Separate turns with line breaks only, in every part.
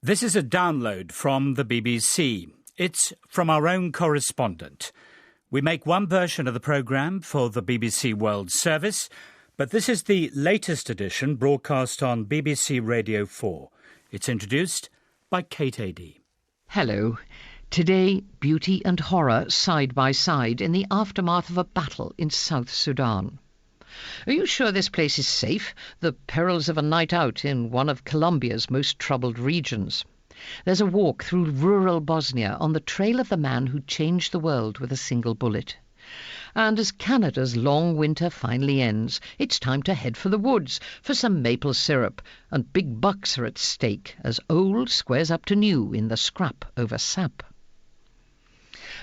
This is a download from the BBC. It's from our own correspondent. We make one version of the programme for the BBC World Service, but this is the latest edition broadcast on BBC Radio 4. It's introduced by Kate Adie.
Hello. Today, beauty and horror side by side in the aftermath of a battle in South Sudan. Are you sure this place is safe? The perils of a night out in one of Colombia's most troubled regions. There's a walk through rural Bosnia on the trail of the man who changed the world with a single bullet. And as Canada's long winter finally ends, it's time to head for the woods for some maple syrup, and big bucks are at stake as old squares up to new in the scrap over sap.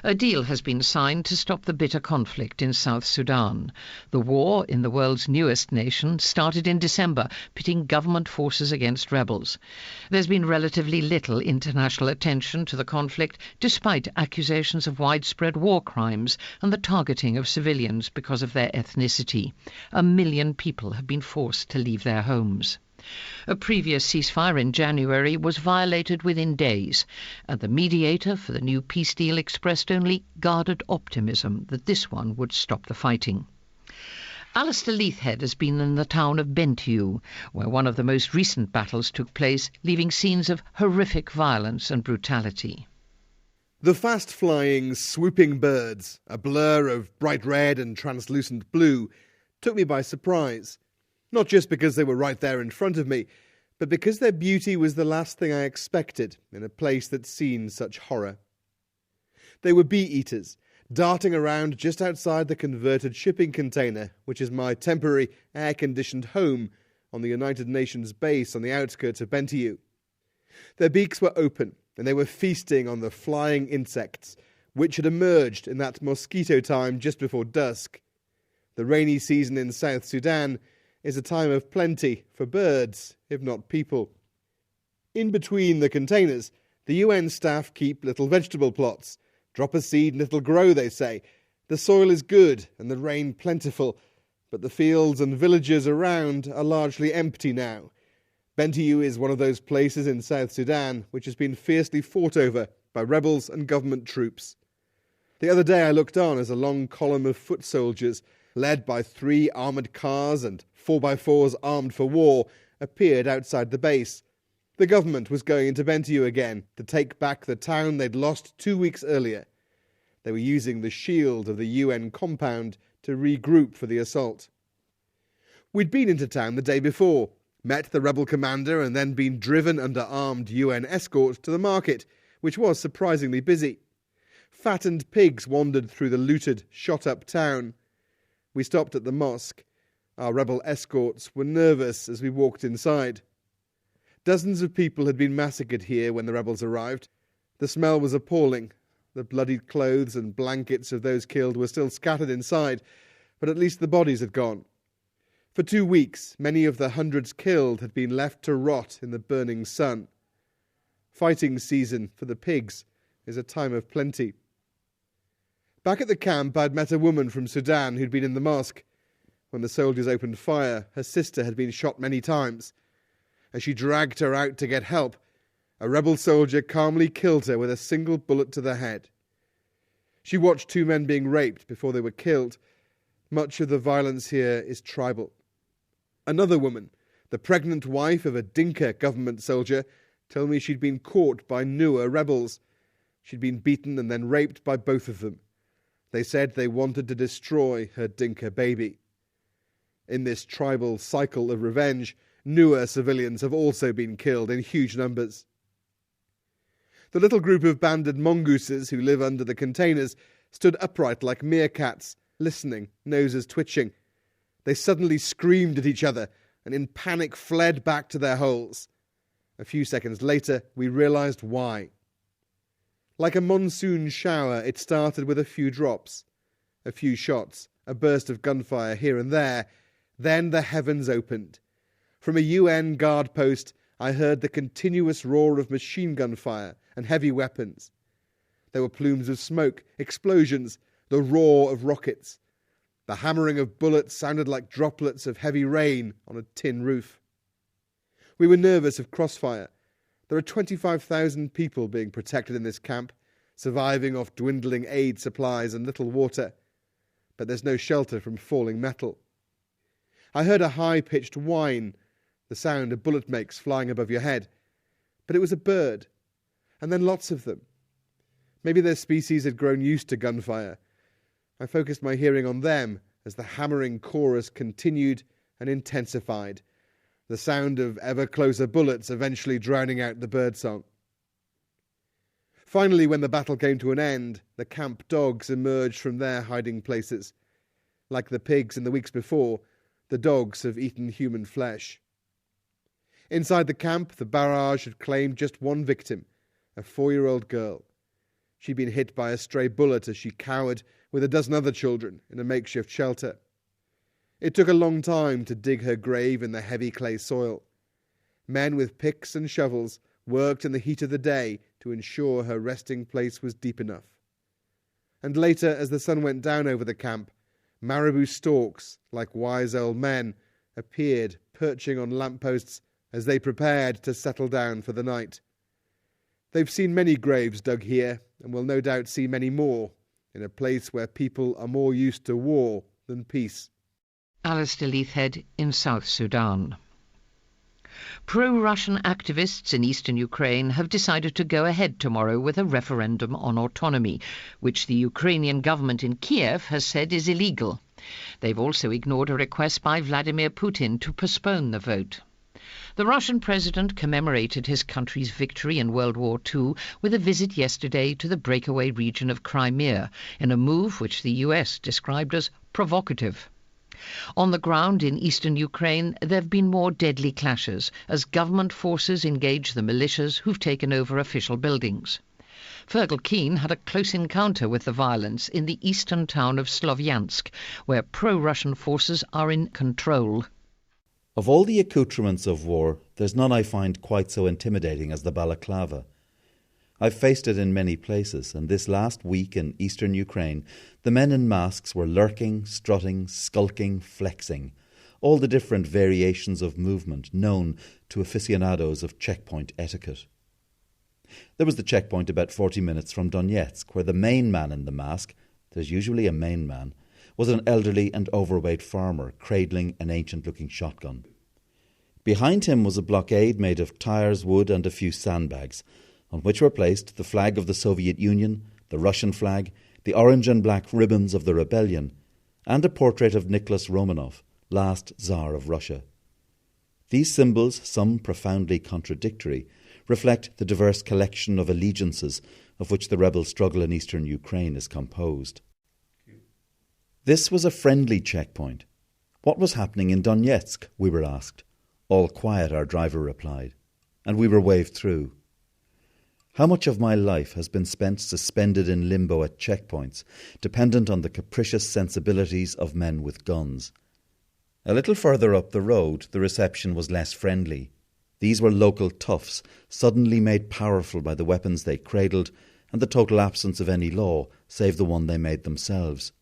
A deal has been signed to stop the bitter conflict in South Sudan. The war in the world's newest nation started in December, pitting government forces against rebels. There's been relatively little international attention to the conflict, despite accusations of widespread war crimes and the targeting of civilians because of their ethnicity. 1 million people have been forced to leave their homes. A previous ceasefire in January was violated within days, and the mediator for the new peace deal expressed only guarded optimism that this one would stop the fighting. Alistair Leithhead has been in the town of Bentiu, where one of the most recent battles took place, leaving scenes of horrific violence and brutality.
The fast-flying, swooping birds, a blur of bright red and translucent blue, took me by surprise. Not just because they were right there in front of me, but because their beauty was the last thing I expected in a place that's seen such horror. They were bee-eaters, darting around just outside the converted shipping container, which is my temporary air-conditioned home on the United Nations base on the outskirts of Bentiu. Their beaks were open, and they were feasting on the flying insects, which had emerged in that mosquito time just before dusk. The rainy season in South Sudan is a time of plenty for birds, if not people. In between the containers, the UN staff keep little vegetable plots. Drop a seed and it'll grow, they say. The soil is good and the rain plentiful, but the fields and villages around are largely empty now. Bentiu is one of those places in South Sudan which has been fiercely fought over by rebels and government troops. The other day I looked on as a long column of foot soldiers, led by 3 armoured cars and 4x4s armed for war, appeared outside the base. The government was going into Bentiu again to take back the town they'd lost 2 weeks earlier. They were using the shield of the UN compound to regroup for the assault. We'd been into town the day before, met the rebel commander and then been driven under armed UN escort to the market, which was surprisingly busy. Fattened pigs wandered through the looted, shot-up town. We stopped at the mosque. Our rebel escorts were nervous as we walked inside. Dozens of people had been massacred here when the rebels arrived. The smell was appalling. The bloodied clothes and blankets of those killed were still scattered inside, but at least the bodies had gone. For 2 weeks, many of the hundreds killed had been left to rot in the burning sun. Fighting season for the pigs is a time of plenty. Back at the camp, I'd met a woman from Sudan who'd been in the mosque. When the soldiers opened fire, her sister had been shot many times. As she dragged her out to get help, a rebel soldier calmly killed her with a single bullet to the head. She watched 2 men being raped before they were killed. Much of the violence here is tribal. Another woman, the pregnant wife of a Dinka government soldier, told me she'd been caught by Nuer rebels. She'd been beaten and then raped by both of them. They said they wanted to destroy her Dinka baby. In this tribal cycle of revenge, Nuer civilians have also been killed in huge numbers. The little group of banded mongooses who live under the containers stood upright like meerkats, listening, noses twitching. They suddenly screamed at each other and in panic fled back to their holes. A few seconds later, we realized why. Like a monsoon shower, it started with a few drops, a few shots, a burst of gunfire here and there. Then the heavens opened. From a UN guard post, I heard the continuous roar of machine gun fire and heavy weapons. There were plumes of smoke, explosions, the roar of rockets. The hammering of bullets sounded like droplets of heavy rain on a tin roof. We were nervous of crossfire. There are 25,000 people being protected in this camp, surviving off dwindling aid supplies and little water. But there's no shelter from falling metal. I heard a high-pitched whine, the sound a bullet makes flying above your head. But it was a bird, and then lots of them. Maybe their species had grown used to gunfire. I focused my hearing on them as the hammering chorus continued and intensified, the sound of ever closer bullets eventually drowning out the birdsong. Finally, when the battle came to an end, the camp dogs emerged from their hiding places. Like the pigs in the weeks before, the dogs have eaten human flesh. Inside the camp, the barrage had claimed just one victim, a 4-year-old girl. She'd been hit by a stray bullet as she cowered with a dozen other children in a makeshift shelter. It took a long time to dig her grave in the heavy clay soil. Men with picks and shovels worked in the heat of the day to ensure her resting place was deep enough. And later, as the sun went down over the camp, marabou storks, like wise old men, appeared perching on lampposts as they prepared to settle down for the night. They've seen many graves dug here, and will no doubt see many more, in a place where people are more used to war than peace.
Alistair Leithhead in South Sudan. Pro-Russian activists in eastern Ukraine have decided to go ahead tomorrow with a referendum on autonomy, which the Ukrainian government in Kiev has said is illegal. They've also ignored a request by Vladimir Putin to postpone the vote. The Russian president commemorated his country's victory in World War II with a visit yesterday to the breakaway region of Crimea, in a move which the US described as provocative. On the ground in eastern Ukraine, there have been more deadly clashes as government forces engage the militias who've taken over official buildings. Fergal Keane had a close encounter with the violence in the eastern town of Slovyansk, where pro-Russian forces are in control.
Of all the accoutrements of war, there's none I find quite so intimidating as the balaclava. I've faced it in many places, and this last week in eastern Ukraine, the men in masks were lurking, strutting, skulking, flexing, all the different variations of movement known to aficionados of checkpoint etiquette. There was the checkpoint about 40 minutes from Donetsk, where the main man in the mask, there's usually a main man, was an elderly and overweight farmer cradling an ancient-looking shotgun. Behind him was a blockade made of tyres, wood and a few sandbags, on which were placed the flag of the Soviet Union, the Russian flag, the orange and black ribbons of the rebellion, and a portrait of Nicholas Romanov, last Tsar of Russia. These symbols, some profoundly contradictory, reflect the diverse collection of allegiances of which the rebel struggle in eastern Ukraine is composed. This was a friendly checkpoint. What was happening in Donetsk, we were asked. All quiet, our driver replied, and we were waved through. How much of my life has been spent suspended in limbo at checkpoints, dependent on the capricious sensibilities of men with guns? A little further up the road, the reception was less friendly. These were local toughs, suddenly made powerful by the weapons they cradled and the total absence of any law, save the one they made themselves.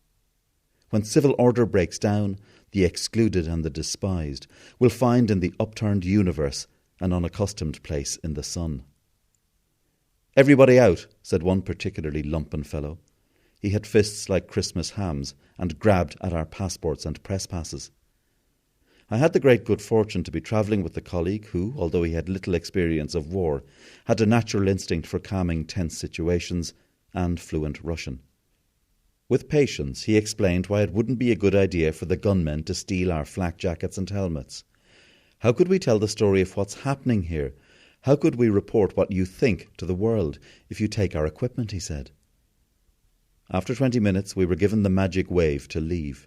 When civil order breaks down, the excluded and the despised will find in the upturned universe an unaccustomed place in the sun. "Everybody out," said one particularly lumpen fellow. He had fists like Christmas hams and grabbed at our passports and press passes. I had the great good fortune to be travelling with a colleague who, although he had little experience of war, had a natural instinct for calming tense situations and fluent Russian. With patience, he explained why it wouldn't be a good idea for the gunmen to steal our flak jackets and helmets. How could we tell the story of what's happening here? How could we report what you think to the world if you take our equipment, he said. After 20 minutes, we were given the magic wave to leave.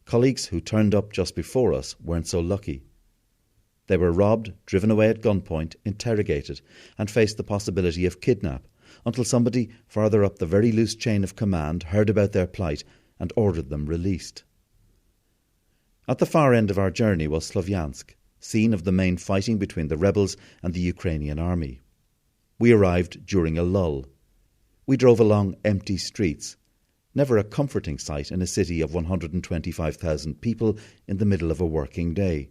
Colleagues who turned up just before us weren't so lucky. They were robbed, driven away at gunpoint, interrogated, and faced the possibility of kidnap, until somebody farther up the very loose chain of command heard about their plight and ordered them released. At the far end of our journey was Slovyansk, scene of the main fighting between the rebels and the Ukrainian army. We arrived during a lull. We drove along empty streets, never a comforting sight in a city of 125,000 people in the middle of a working day.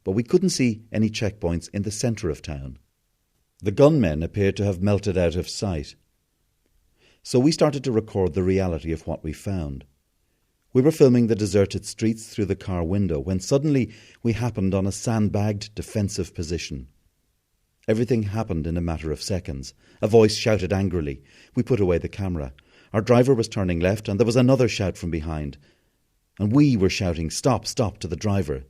But we couldn't see any checkpoints in the centre of town. The gunmen appeared to have melted out of sight. So we started to record the reality of what we found. We were filming the deserted streets through the car window when suddenly we happened on a sandbagged defensive position. Everything happened in a matter of seconds. A voice shouted angrily. We put away the camera. Our driver was turning left and there was another shout from behind. And we were shouting, "Stop, stop," to the driver.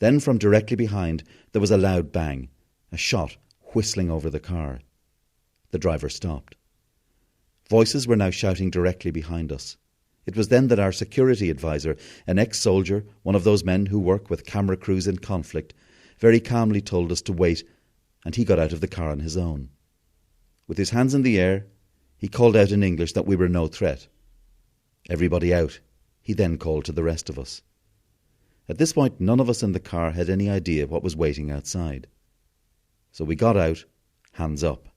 Then from directly behind there was a loud bang, a shot whistling over the car. The driver stopped. Voices were now shouting directly behind us. It was then that our security advisor, an ex-soldier, one of those men who work with camera crews in conflict, very calmly told us to wait, and he got out of the car on his own. With his hands in the air, he called out in English that we were no threat. "Everybody out," he then called to the rest of us. At this point, none of us in the car had any idea what was waiting outside. So we got out, hands up.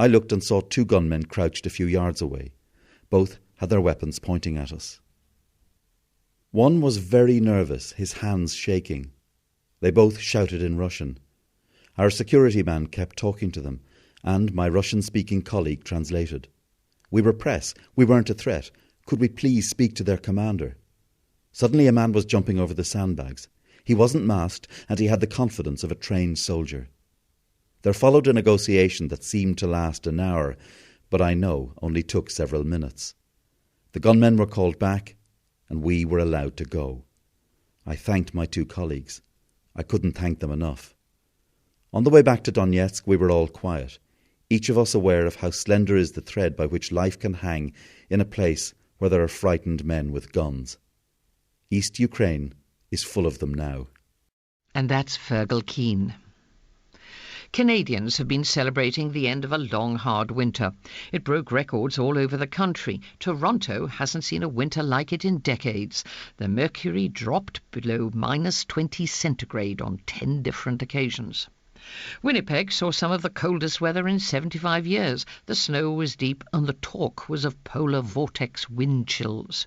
I looked and saw 2 gunmen crouched a few yards away. Both had their weapons pointing at us. One was very nervous, his hands shaking. They both shouted in Russian. Our security man kept talking to them, and my Russian-speaking colleague translated. We were press. We weren't a threat. Could we please speak to their commander? Suddenly a man was jumping over the sandbags. He wasn't masked, and he had the confidence of a trained soldier. There followed a negotiation that seemed to last an hour, but I know only took several minutes. The gunmen were called back, and we were allowed to go. I thanked my 2 colleagues. I couldn't thank them enough. On the way back to Donetsk, we were all quiet, each of us aware of how slender is the thread by which life can hang in a place where there are frightened men with guns. East Ukraine is full of them now.
And that's Fergal Keane. Canadians have been celebrating the end of a long, hard winter. It broke records all over the country. Toronto hasn't seen a winter like it in decades. The mercury dropped below -20 centigrade on 10 different occasions. Winnipeg saw some of the coldest weather in 75 years. The snow was deep and the talk was of polar vortex wind chills.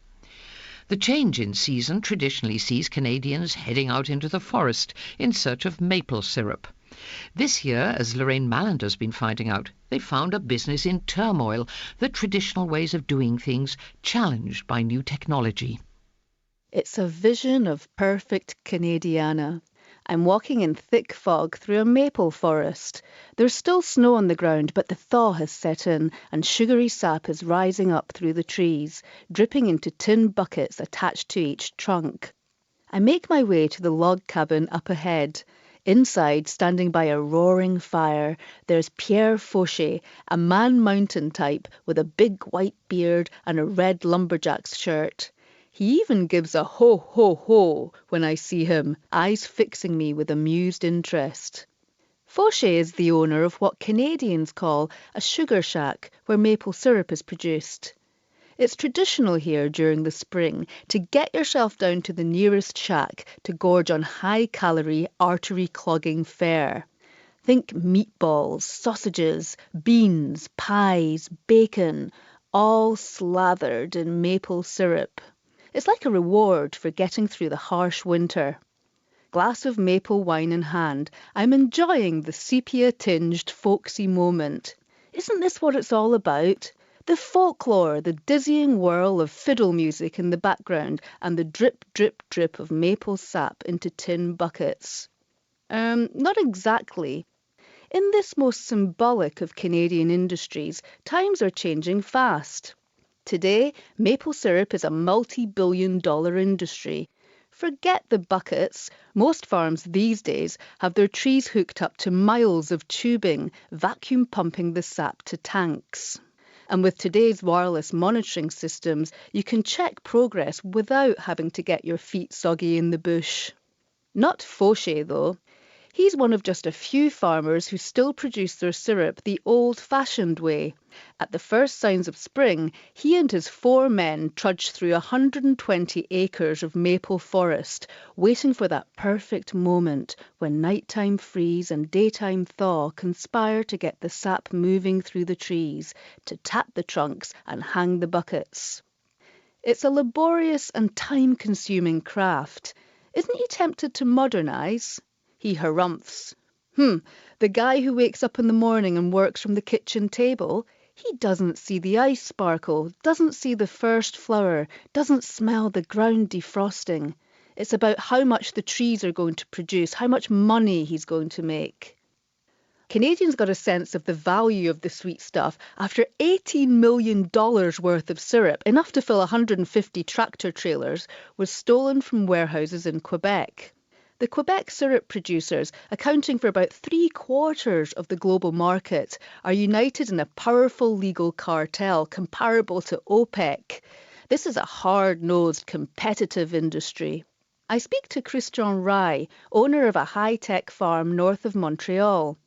The change in season traditionally sees Canadians heading out into the forest in search of maple syrup. This year, as Lorraine Mallander's been finding out, they found a business in turmoil, the traditional ways of doing things challenged by new technology.
It's a vision of perfect Canadiana. I'm walking in thick fog through a maple forest. There's still snow on the ground, but the thaw has set in and sugary sap is rising up through the trees, dripping into tin buckets attached to each trunk. I make my way to the log cabin up ahead. Inside, standing by a roaring fire, there's Pierre Fauché, a Man Mountain type with a big white beard and a red lumberjack's shirt. He even gives a ho, ho, ho when I see him, eyes fixing me with amused interest. Fauché is the owner of what Canadians call a sugar shack, where maple syrup is produced. It's traditional here during the spring to get yourself down to the nearest shack to gorge on high-calorie, artery-clogging fare. Think meatballs, sausages, beans, pies, bacon, all slathered in maple syrup. It's like a reward for getting through the harsh winter. Glass of maple wine in hand, I'm enjoying the sepia-tinged folksy moment. Isn't this what it's all about? The folklore, the dizzying whirl of fiddle music in the background, and the drip, drip, drip of maple sap into tin buckets. Not exactly. In this most symbolic of Canadian industries, times are changing fast. Today, maple syrup is a multi-billion-dollar industry. Forget the buckets. Most farms these days have their trees hooked up to miles of tubing, vacuum pumping the sap to tanks. And with today's wireless monitoring systems, you can check progress without having to get your feet soggy in the bush. Not Fauché, though. He's one of just a few farmers who still produce their syrup the old-fashioned way. At the first signs of spring, he and his 4 men trudge through 120 acres of maple forest, waiting for that perfect moment when nighttime freeze and daytime thaw conspire to get the sap moving through the trees, to tap the trunks and hang the buckets. It's a laborious and time-consuming craft. Isn't he tempted to modernise? He harumphs. The guy who wakes up in the morning and works from the kitchen table, he doesn't see the ice sparkle, doesn't see the first flower, doesn't smell the ground defrosting. It's about how much the trees are going to produce, how much money he's going to make. Canadians got a sense of the value of the sweet stuff after $18 million worth of syrup, enough to fill 150 tractor trailers, was stolen from warehouses in Quebec. The Quebec syrup producers, accounting for about 3/4 of the global market, are united in a powerful legal cartel comparable to OPEC. This is a hard-nosed, competitive industry. I speak to Christian Rai, owner of a high-tech farm north of Montreal.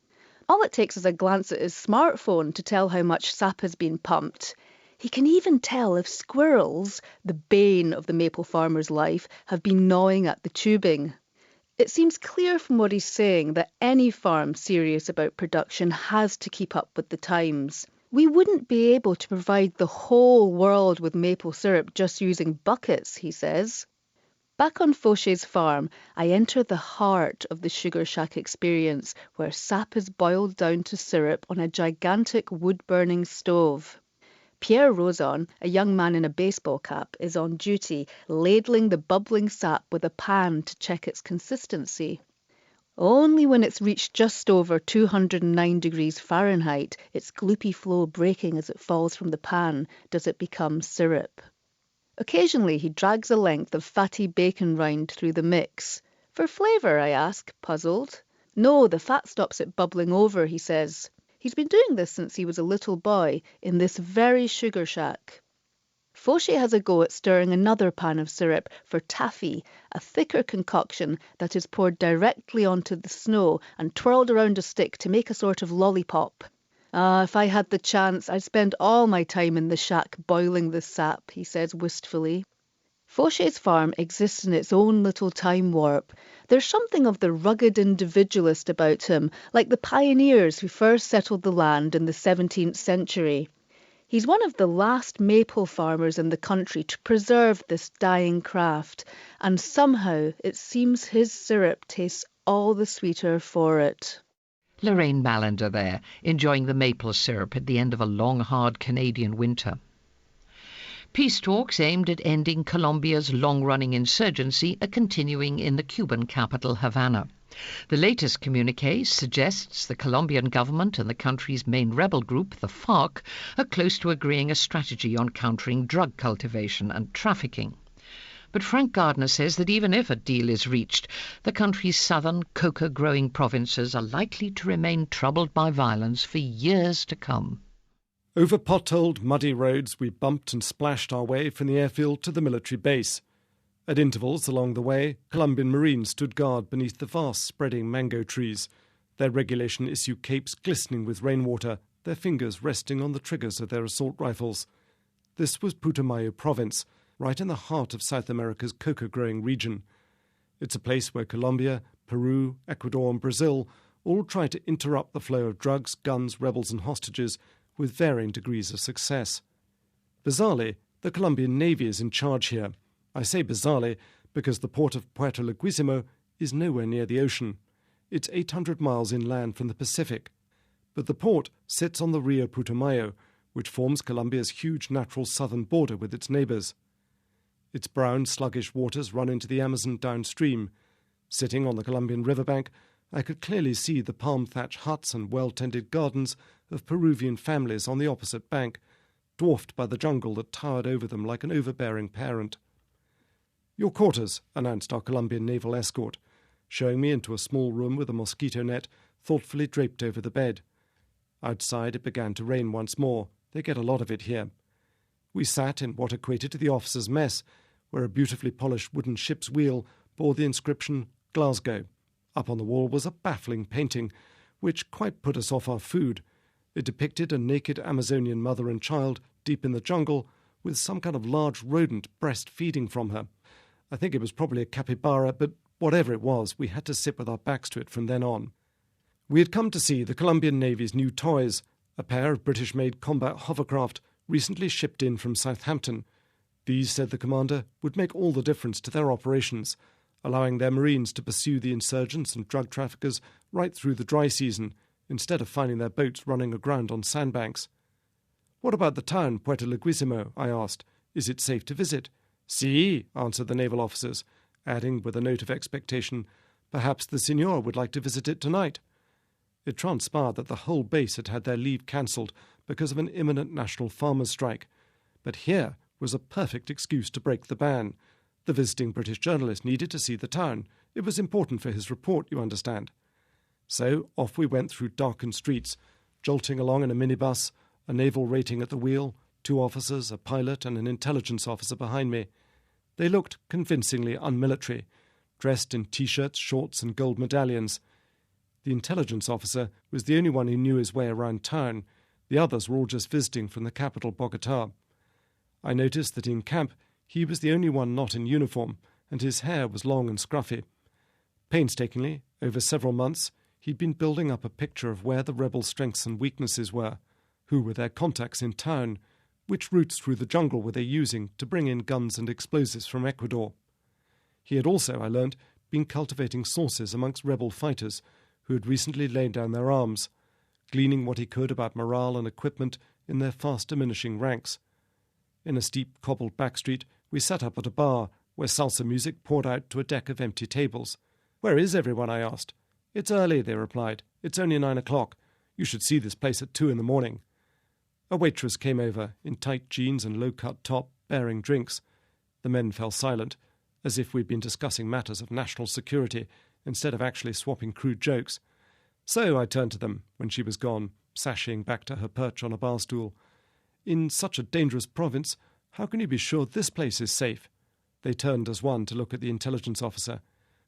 All it takes is a glance at his smartphone to tell how much sap has been pumped. He can even tell if squirrels, the bane of the maple farmer's life, have been gnawing at the tubing. It seems clear from what he's saying that any farm serious about production has to keep up with the times. We wouldn't be able to provide the whole world with maple syrup just using buckets, he says. Back on Fauché's farm, I enter the heart of the sugar shack experience, where sap is boiled down to syrup on a gigantic wood-burning stove. Pierre Roson, a young man in a baseball cap, is on duty, ladling the bubbling sap with a pan to check its consistency. Only when it's reached just over 209 degrees Fahrenheit, its gloopy flow breaking as it falls from the pan, does it become syrup. Occasionally he drags a length of fatty bacon rind through the mix. For flavour, I ask, puzzled. No, the fat stops it bubbling over, he says. He's been doing this since he was a little boy, in this very sugar shack. Fauché has a go at stirring another pan of syrup for taffy, a thicker concoction that is poured directly onto the snow and twirled around a stick to make a sort of lollipop. If I had the chance, I'd spend all my time in the shack boiling the sap, he says wistfully. Fauché's farm exists in its own little time warp. There's something of the rugged individualist about him, like the pioneers who first settled the land in the 17th century. He's one of the last maple farmers in the country to preserve this dying craft, and somehow it seems his syrup tastes all the sweeter for it.
Lorraine Mallender there, enjoying the maple syrup at the end of a long, hard Canadian winter. Peace talks aimed at ending Colombia's long-running insurgency are continuing in the Cuban capital, Havana. The latest communiqué suggests the Colombian government and the country's main rebel group, the FARC, are close to agreeing a strategy on countering drug cultivation and trafficking. But Frank Gardner says that even if a deal is reached, the country's southern coca-growing provinces are likely to remain troubled by violence for years to come.
Over potholed, muddy roads, we bumped and splashed our way from the airfield to the military base. At intervals along the way, Colombian Marines stood guard beneath the vast spreading mango trees, their regulation-issue capes glistening with rainwater, their fingers resting on the triggers of their assault rifles. This was Putumayo province, right in the heart of South America's coca-growing region. It's a place where Colombia, Peru, Ecuador and Brazil all try to interrupt the flow of drugs, guns, rebels and hostages with varying degrees of success. Bizarrely, the Colombian Navy is in charge here. I say bizarrely because the port of Puerto Leguizamo is nowhere near the ocean. It's 800 miles inland from the Pacific. But the port sits on the Rio Putumayo, which forms Colombia's huge natural southern border with its neighbours. Its brown, sluggish waters run into the Amazon downstream. Sitting on the Colombian riverbank, I could clearly see the palm-thatched huts and well-tended gardens of Peruvian families on the opposite bank, dwarfed by the jungle that towered over them like an overbearing parent. "Your quarters," announced our Colombian naval escort, showing me into a small room with a mosquito net thoughtfully draped over the bed. Outside it began to rain once more. They get a lot of it here. We sat in what equated to the officers' mess, where a beautifully polished wooden ship's wheel bore the inscription Glasgow. Up on the wall was a baffling painting, which quite put us off our food. It depicted a naked Amazonian mother and child deep in the jungle with some kind of large rodent breastfeeding from her. I think it was probably a capybara, but whatever it was, we had to sit with our backs to it from then on. We had come to see the Colombian Navy's new toys, a pair of British-made combat hovercraft recently shipped in from Southampton. These, said the commander, would make all the difference to their operations, allowing their marines to pursue the insurgents and drug traffickers right through the dry season, instead of finding their boats running aground on sandbanks. "What about the town, Puerto Leguizamo?" I asked. "Is it safe to visit?" "Si," answered the naval officers, adding with a note of expectation, "Perhaps the signor would like to visit it tonight." It transpired that the whole base had had their leave cancelled because of an imminent national farmers' strike. But here was a perfect excuse to break the ban. The visiting British journalist needed to see the town. It was important for his report, you understand. So off we went through darkened streets, jolting along in a minibus, a naval rating at the wheel, 2 officers, a pilot and an intelligence officer behind me. They looked convincingly unmilitary, dressed in T-shirts, shorts and gold medallions. The intelligence officer was the only one who knew his way around town. The others were all just visiting from the capital, Bogotá. I noticed that in camp he was the only one not in uniform, and his hair was long and scruffy. Painstakingly, over several months, he'd been building up a picture of where the rebel strengths and weaknesses were, who were their contacts in town, which routes through the jungle were they using to bring in guns and explosives from Ecuador. He had also, I learned, been cultivating sources amongst rebel fighters who had recently laid down their arms, gleaning what he could about morale and equipment in their fast-diminishing ranks. In a steep, cobbled back street, we sat up at a bar where salsa music poured out to a deck of empty tables. "Where is everyone?" I asked. "It's early," they replied. "It's only 9 o'clock. You should see this place at 2 in the morning." A waitress came over, in tight jeans and low-cut top, bearing drinks. The men fell silent, as if we'd been discussing matters of national security instead of actually swapping crude jokes. So I turned to them when she was gone, sashaying back to her perch on a bar stool. "In such a dangerous province, how can you be sure this place is safe?" They turned as one to look at the intelligence officer.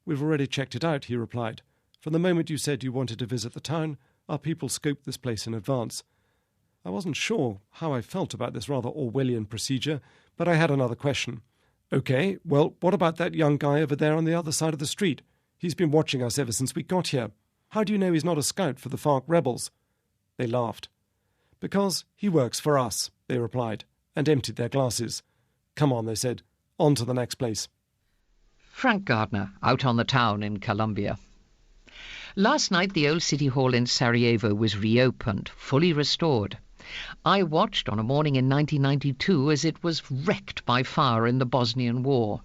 "We've already checked it out," he replied. "From the moment you said you wanted to visit the town, our people scoped this place in advance." I wasn't sure how I felt about this rather Orwellian procedure, but I had another question. "OK, well, what about that young guy over there on the other side of the street? He's been watching us ever since we got here. How do you know he's not a scout for the FARC rebels?" They laughed. "Because he works for us," they replied, and emptied their glasses. "Come on," they said, "on to the next place."
Frank Gardner, out on the town in Colombia. Last night the old city hall in Sarajevo was reopened, fully restored. I watched on a morning in 1992 as it was wrecked by fire in the Bosnian War.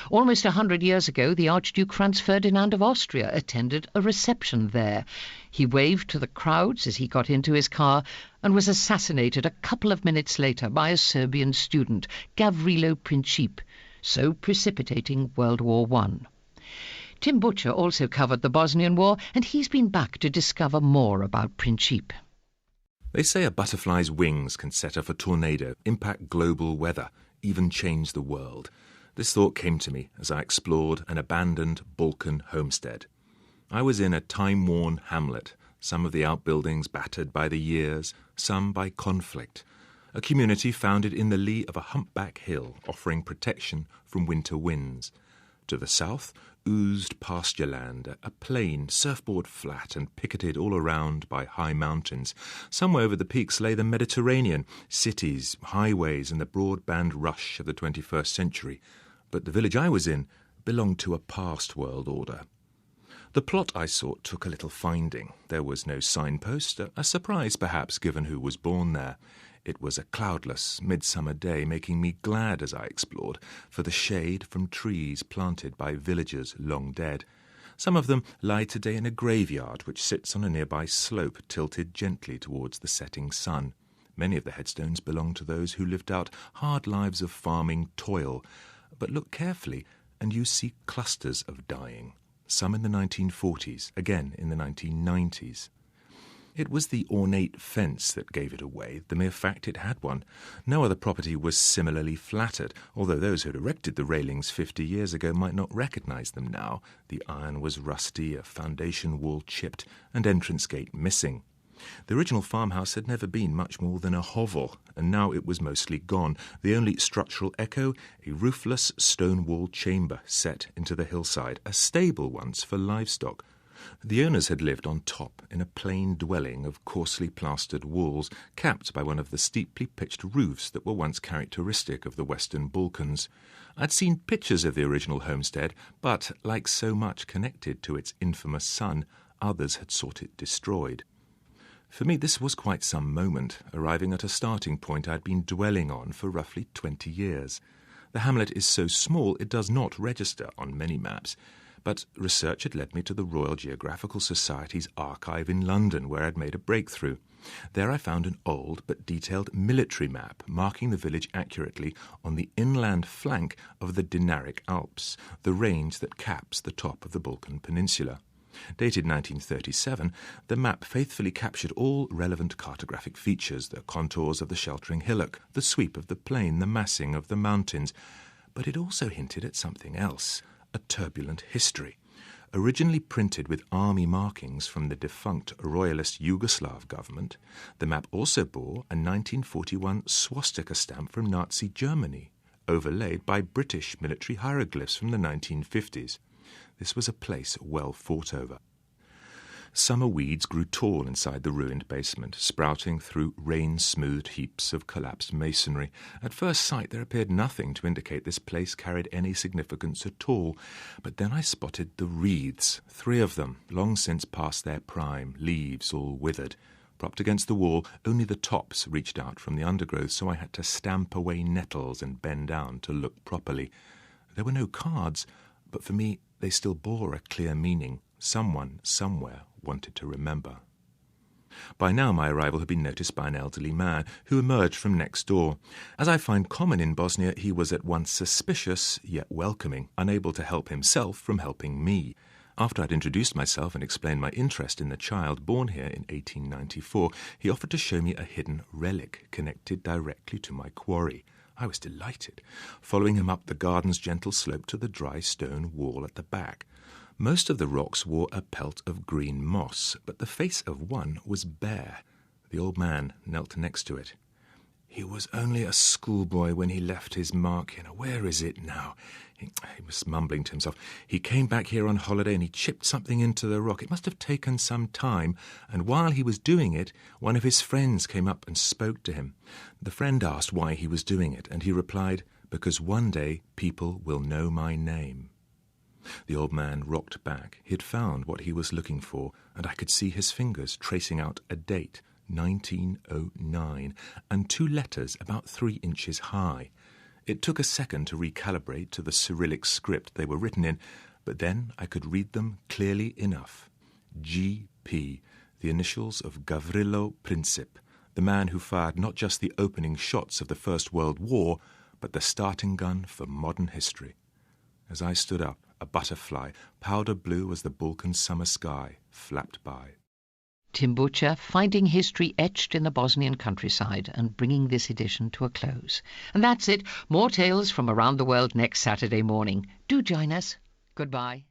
Almost 100 years ago, the Archduke Franz Ferdinand of Austria attended a reception there. He waved to the crowds as he got into his car and was assassinated a couple of minutes later by a Serbian student, Gavrilo Princip, so precipitating World War I. Tim Butcher also covered the Bosnian War, and he's been back to discover more about Princip.
They say a butterfly's wings can set off a tornado, impact global weather, even change the world. This thought came to me as I explored an abandoned Balkan homestead. I was in a time-worn hamlet, some of the outbuildings battered by the years, some by conflict. A community founded in the lee of a humpback hill, offering protection from winter winds. To the south oozed pasture land, a plain, surfboard flat and picketed all around by high mountains. Somewhere over the peaks lay the Mediterranean, cities, highways and the broadband rush of the 21st century. But the village I was in belonged to a past world order. The plot I sought took a little finding. There was no signpost, a surprise perhaps given who was born there. It was a cloudless midsummer day, making me glad as I explored for the shade from trees planted by villagers long dead. Some of them lie today in a graveyard which sits on a nearby slope tilted gently towards the setting sun. Many of the headstones belong to those who lived out hard lives of farming toil. But look carefully and you see clusters of dying, some in the 1940s, again in the 1990s. It was the ornate fence that gave it away, the mere fact it had one. No other property was similarly flattered, although those who had erected the railings 50 years ago might not recognise them now. The iron was rusty, a foundation wall chipped, and entrance gate missing. The original farmhouse had never been much more than a hovel, and now it was mostly gone. The only structural echo, a roofless stone-walled chamber set into the hillside, a stable once for livestock. The owners had lived on top in a plain dwelling of coarsely plastered walls, capped by one of the steeply pitched roofs that were once characteristic of the Western Balkans. I'd seen pictures of the original homestead, but, like so much connected to its infamous son, others had sought it destroyed. For me, this was quite some moment, arriving at a starting point I'd been dwelling on for roughly 20 years. The hamlet is so small it does not register on many maps, but research had led me to the Royal Geographical Society's archive in London, where I'd made a breakthrough. There I found an old but detailed military map marking the village accurately on the inland flank of the Dinaric Alps, the range that caps the top of the Balkan Peninsula. Dated 1937, the map faithfully captured all relevant cartographic features, the contours of the sheltering hillock, the sweep of the plain, the massing of the mountains. But it also hinted at something else, a turbulent history. Originally printed with army markings from the defunct royalist Yugoslav government, the map also bore a 1941 swastika stamp from Nazi Germany, overlaid by British military hieroglyphs from the 1950s. This was a place well fought over. Summer weeds grew tall inside the ruined basement, sprouting through rain-smoothed heaps of collapsed masonry. At first sight there appeared nothing to indicate this place carried any significance at all, but then I spotted the wreaths, 3 of them, long since past their prime, leaves all withered. Propped against the wall, only the tops reached out from the undergrowth, so I had to stamp away nettles and bend down to look properly. There were no cards, but for me they still bore a clear meaning. Someone, somewhere, wanted to remember. By now my arrival had been noticed by an elderly man who emerged from next door. As I find common in Bosnia, he was at once suspicious, yet welcoming, unable to help himself from helping me. After I'd introduced myself and explained my interest in the child born here in 1894, he offered to show me a hidden relic connected directly to my quarry. I was delighted, following him up the garden's gentle slope to the dry stone wall at the back. Most of the rocks wore a pelt of green moss, but the face of one was bare. The old man knelt next to it. "He was only a schoolboy when he left his mark. Where is it now?" He was mumbling to himself. "He came back here on holiday and he chipped something into the rock. It must have taken some time, and while he was doing it, one of his friends came up and spoke to him. The friend asked why he was doing it, and he replied, 'Because one day people will know my name.'" The old man rocked back. He had found what he was looking for, and I could see his fingers tracing out a date, 1909, and 2 letters about 3 inches high. It took a second to recalibrate to the Cyrillic script they were written in, but then I could read them clearly enough. G.P., the initials of Gavrilo Princip, the man who fired not just the opening shots of the First World War, but the starting gun for modern history. As I stood up, a butterfly, powder blue as the Balkan summer sky, flapped by.
Tim Butcher finding history etched in the Bosnian countryside and bringing this edition to a close. And that's it. More tales from around the world next Saturday morning. Do join us. Goodbye.